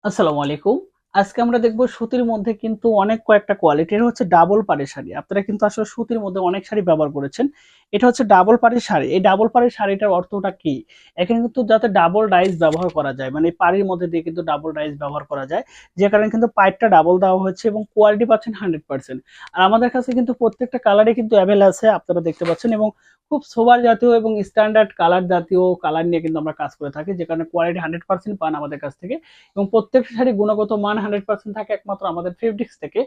আসসালামু আলাইকুম। আজকে আমরা দেখব সুতির মধ্যে কিন্তু অনেক কয়েকটা কোয়ালিটির হচ্ছে ডাবল পাড়ের শাড়ি। আপনারা কিন্তু আসলে সুতির মধ্যে অনেক শাড়ি ব্যবহার করেছেন। এটা হচ্ছে ডাবল পাড়ের শাড়ি। এই ডাবল পাড়ের শাড়িটার অর্থটা কি? এখানে কিন্তু যাতে ডাবল ডাইস ব্যবহার করা যায়। মানে পাড়ির মধ্যে দিয়ে কিন্তু ডাবল ডাইস ব্যবহার করা যায়। যে কারণে কিন্তু পাইপটা ডাবল দেওয়া হয়েছে এবং কোয়ালিটি পাচ্ছেন 100%। আর আমাদের কাছে কিন্তু প্রত্যেকটা কালারই কিন্তু এভেইলেবল আছে আপনারা দেখতে পাচ্ছেন এবং খুব সোবার জাতীয় এবং স্ট্যান্ডার্ড কালার জাতীয় কালার নিয়ে কিন্তু আমরা কাজ করে থাকি। যে কারণে কোয়ালিটি 100% পান আমাদের কাছ থেকে। এবং প্রত্যেকটা শাড়ি গুণগত মান 100% থাকে একমাত্র আমাদের ফেব্রিক্স থেকে।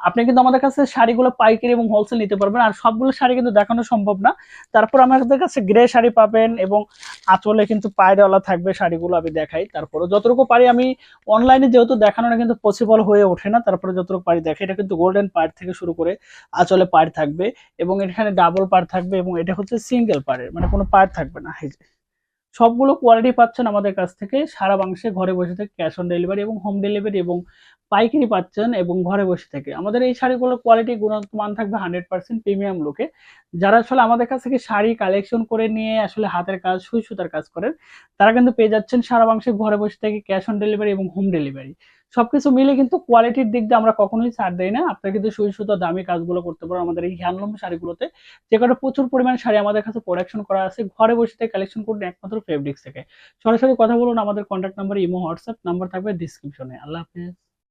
আপনি কিন্তু আমাদের কাছে শাড়িগুলো পাইকারি এবং হোলসেল নিতে পারবেন। আর সবগুলো শাড়ি কিন্তু দেখানো সম্ভব না। তারপর আমাদের কাছে গ্রে শাড়ি পাবেন এবং আঁচলে কিন্তু পায়রাওয়ালা থাকবে শাড়িগুলো আমি দেখাই। তারপরে যতটুকু পারি আমি অনলাইনে যেহেতু দেখানোটা কিন্তু পসিবল হয়ে ওঠে না, তারপরে যতটুকু পারি দেখাই। এটা কিন্তু গোল্ডেন পাড় থেকে শুরু করে আঁচলে পাড় থাকবে এবং এখানে ডাবল পাড় থাকবে এবং এটা হচ্ছে সিঙ্গেল পাড়ের, মানে কোনো পাড় থাকবে না। এই যে সবগুলো কোয়ালিটি পাচ্ছেন আমাদের কাছ থেকে সারা বাংলাদেশে ঘরে বসে থেকে ক্যাশ অন ডেলিভারি এবং হোম ডেলিভারি এবং পাইকারি পাচ্ছেন এবং ঘরে বসে থেকে। আমাদের এই শাড়িগুলোর কোয়ালিটি গুণগত মান থাকবে 100% প্রিমিয়াম লুকে। যারা আসলে আমাদের কাছ থেকে শাড়ি কালেকশন করে নিয়ে আসলে হাতের কাজ সুই সুতার কাজ করেন, তারা কিন্তু পেয়ে যাচ্ছেন সারা বাংলাদেশে ঘরে বসে থেকে ক্যাশ অন ডেলিভারি এবং হোম ডেলিভারি। সবকিছু মিলে কিন্তু কোয়ালিটির দিক দিয়ে আমরা কখনোই ছাড় দেই না। আপনারা কিন্তু সুই সুতা দামি কাজগুলো করতে পারেন আমাদের এই হ্যান্ডলুম শাড়িগুলোতে। যে কারণে প্রচুর পরিমাণে শাড়ি আমাদের কাছে প্রোডাকশন করা আছে। ঘরে বসে থেকে কালেকশন করুন একমাত্র ফেব্রিক্স থেকে। সরাসরি কথা বলুন, আমাদের contact number, imo, WhatsApp number থাকবে ডেসক্রিপশনে। আল্লাহ হাফেজ।